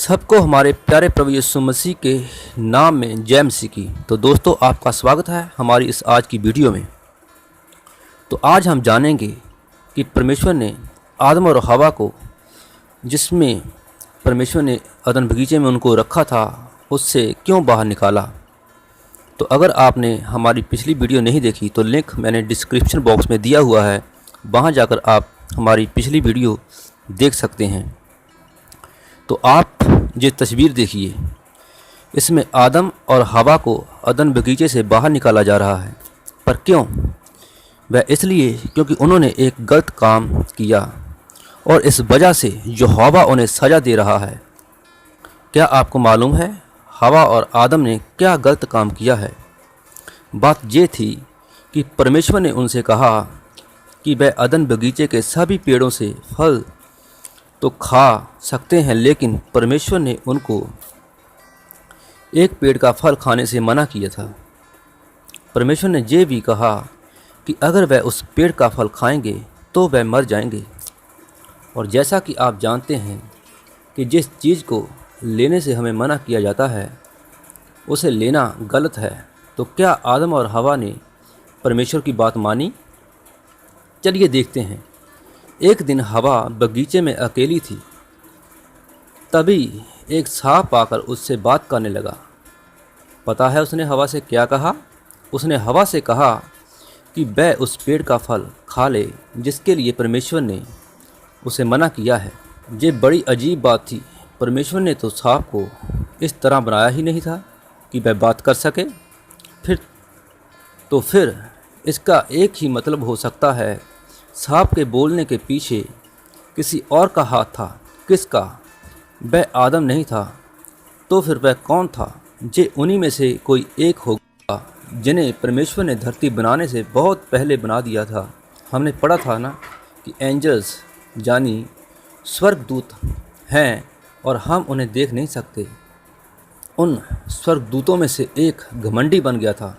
सबको हमारे प्यारे प्रभु यीशु मसीह के नाम में जय मसीह की। तो दोस्तों, आपका स्वागत है हमारी इस आज की वीडियो में। तो आज हम जानेंगे कि परमेश्वर ने आदम और हवा को, जिसमें परमेश्वर ने अदन बगीचे में उनको रखा था, उससे क्यों बाहर निकाला। तो अगर आपने हमारी पिछली वीडियो नहीं देखी तो लिंक मैंने डिस्क्रिप्शन बॉक्स में दिया हुआ है, वहाँ जाकर आप हमारी पिछली वीडियो देख सकते हैं। तो आप ये तस्वीर देखिए, इसमें आदम और हवा को अदन बगीचे से बाहर निकाला जा रहा है। पर क्यों? वह इसलिए क्योंकि उन्होंने एक गलत काम किया और इस वजह से जो हवा उन्हें सज़ा दे रहा है। क्या आपको मालूम है हवा और आदम ने क्या गलत काम किया है? बात ये थी कि परमेश्वर ने उनसे कहा कि वह अदन बगीचे के सभी पेड़ों से फल तो खा सकते हैं, लेकिन परमेश्वर ने उनको एक पेड़ का फल खाने से मना किया था। परमेश्वर ने ये भी कहा कि अगर वह उस पेड़ का फल खाएंगे तो वह मर जाएंगे। और जैसा कि आप जानते हैं कि जिस चीज़ को लेने से हमें मना किया जाता है उसे लेना गलत है। तो क्या आदम और हवा ने परमेश्वर की बात मानी? चलिए देखते हैं। एक दिन हवा बगीचे में अकेली थी, तभी एक सांप आकर उससे बात करने लगा। पता है उसने हवा से क्या कहा? उसने हवा से कहा कि वह उस पेड़ का फल खा ले जिसके लिए परमेश्वर ने उसे मना किया है। ये बड़ी अजीब बात थी। परमेश्वर ने तो सांप को इस तरह बनाया ही नहीं था कि वह बात कर सके। फिर इसका एक ही मतलब हो सकता है, सांप के बोलने के पीछे किसी और का हाथ था। किसका? वह आदम नहीं था। तो फिर वह कौन था? जे उन्हीं में से कोई एक होगा जिन्हें परमेश्वर ने धरती बनाने से बहुत पहले बना दिया था। हमने पढ़ा था ना कि एंजल्स यानी स्वर्गदूत हैं और हम उन्हें देख नहीं सकते। उन स्वर्गदूतों में से एक घमंडी बन गया था।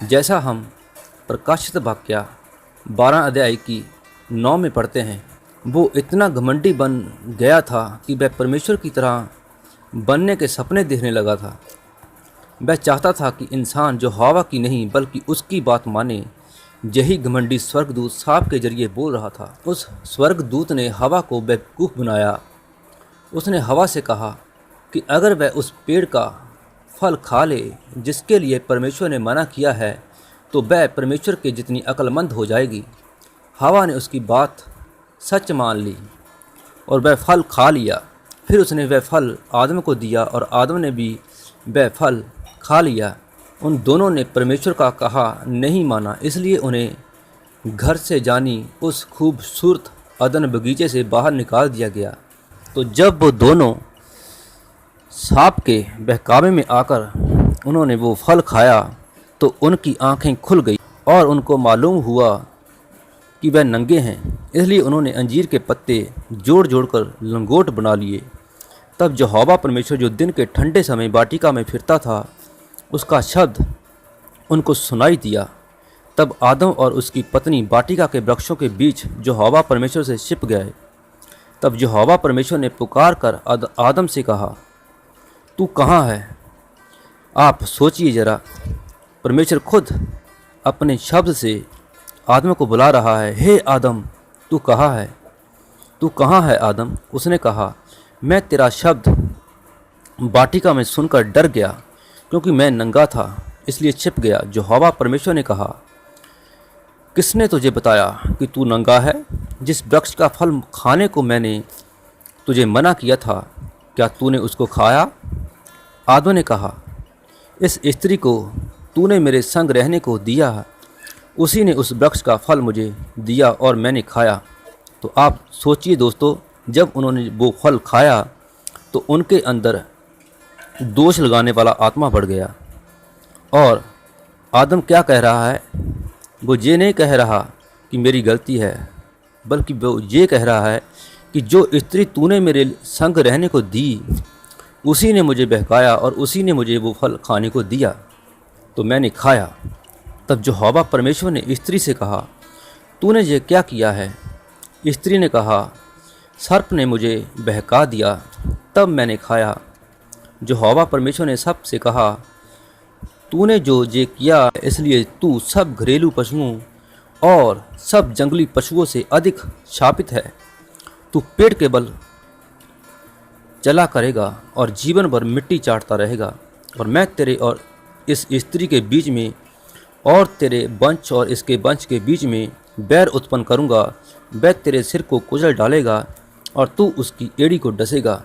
जैसा हम प्रकाशित वाक्य 12 अध्याय की 9 में पढ़ते हैं, वो इतना घमंडी बन गया था कि वह परमेश्वर की तरह बनने के सपने देखने लगा था। वह चाहता था कि इंसान जो हवा की नहीं बल्कि उसकी बात माने। यही घमंडी स्वर्गदूत सांप के जरिए बोल रहा था। उस स्वर्गदूत ने हवा को बेवकूफ़ बनाया। उसने हवा से कहा कि अगर वह उस पेड़ का फल खा ले जिसके लिए परमेश्वर ने मना किया है तो वह परमेश्वर के जितनी अक्लमंद हो जाएगी। हवा ने उसकी बात सच मान ली और वह फल खा लिया। फिर उसने वह फल आदम को दिया और आदम ने भी वह फल खा लिया। उन दोनों ने परमेश्वर का कहा नहीं माना, इसलिए उन्हें घर से जानी उस खूबसूरत अदन बगीचे से बाहर निकाल दिया गया। तो जब वो दोनों सांप के बहकावे में आकर उन्होंने वो फल खाया तो उनकी आंखें खुल गई और उनको मालूम हुआ कि वह नंगे हैं। इसलिए उन्होंने अंजीर के पत्ते जोड़ जोड़ कर लंगोट बना लिए। तब यहोवा परमेश्वर जो दिन के ठंडे समय वाटिका में फिरता था, उसका शब्द उनको सुनाई दिया। तब आदम और उसकी पत्नी वाटिका के वृक्षों के बीच यहोवा परमेश्वर से छिप गए। तब यहोवा परमेश्वर ने पुकार कर आदम से कहा, तू कहाँ है? आप सोचिए जरा, परमेश्वर खुद अपने शब्द से आदम को बुला रहा है। हे आदम, तू कहाँ है? तू कहाँ है आदम? उसने कहा, मैं तेरा शब्द वाटिका में सुनकर डर गया, क्योंकि मैं नंगा था इसलिए छिप गया। यहोवा परमेश्वर ने कहा, किसने तुझे बताया कि तू नंगा है? जिस वृक्ष का फल खाने को मैंने तुझे मना किया था, क्या तूने उसको खाया? आदम ने कहा, इस स्त्री को तूने मेरे संग रहने को दिया, उसी ने उस वृक्ष का फल मुझे दिया और मैंने खाया। तो आप सोचिए दोस्तों, जब उन्होंने वो फल खाया तो उनके अंदर दोष लगाने वाला आत्मा बढ़ गया। और आदम क्या कह रहा है? वो ये नहीं कह रहा कि मेरी गलती है, बल्कि वो ये कह रहा है कि जो स्त्री तूने मेरे संग रहने को दी, उसी ने मुझे बहकाया और उसी ने मुझे वो फल खाने को दिया, तो मैंने खाया। तब यहोवा परमेश्वर ने स्त्री से कहा, तूने ये क्या किया है? स्त्री ने कहा, सर्प ने मुझे बहका दिया तब मैंने खाया। जो हवा परमेश्वर ने सबसे कहा, तूने जो ये किया इसलिए तू सब घरेलू पशुओं और सब जंगली पशुओं से अधिक शापित है। तू पेड़ के बल चला करेगा और जीवन भर मिट्टी चाटता रहेगा। और मैं तेरे और इस स्त्री के बीच में और तेरे वंश और इसके वंश के बीच में बैर उत्पन्न करूँगा। वह तेरे सिर को कुचल डालेगा और तू उसकी एड़ी को डसेगा।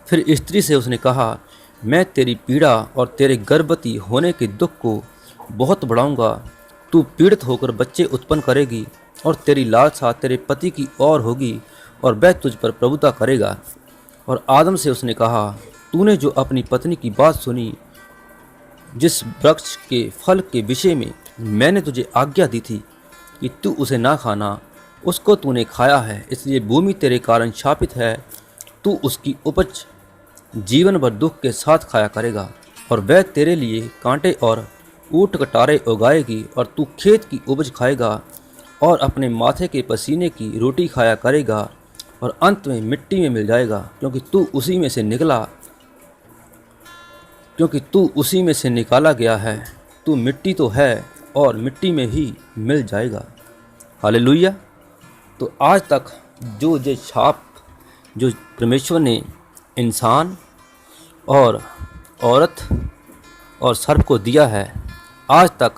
फिर स्त्री से उसने कहा, मैं तेरी पीड़ा और तेरे गर्भवती होने के दुख को बहुत बढ़ाऊंगा। तू पीड़ित होकर बच्चे उत्पन्न करेगी और तेरी लालसा तेरे पति की ओर होगी और वह तुझ पर प्रभुता करेगा। और आदम से उसने कहा, तूने जो अपनी पत्नी की बात सुनी, जिस वृक्ष के फल के विषय में मैंने तुझे आज्ञा दी थी कि तू उसे ना खाना, उसको तूने खाया है, इसलिए भूमि तेरे कारण शापित है। तू उसकी उपज जीवन भर दुख के साथ खाया करेगा और वह तेरे लिए कांटे और ऊंट कटारे उगाएगी। और तू खेत की उपज खाएगा और अपने माथे के पसीने की रोटी खाया करेगा और अंत में मिट्टी में मिल जाएगा, क्योंकि तू उसी में से निकाला गया है। तू मिट्टी तो है और मिट्टी में ही मिल जाएगा। हालेलुया। तो आज तक जो शाप जो परमेश्वर ने इंसान और औरत और सर्प को दिया है, आज तक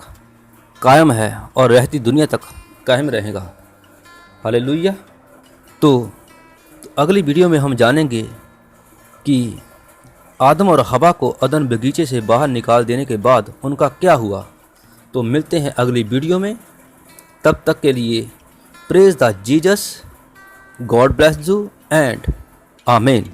कायम है और रहती दुनिया तक कायम रहेगा। हालेलुया। तो अगली वीडियो में हम जानेंगे कि आदम और हवा को अदन बगीचे से बाहर निकाल देने के बाद उनका क्या हुआ। तो मिलते हैं अगली वीडियो में। तब तक के लिए praise the Jesus, God bless you and आमीन।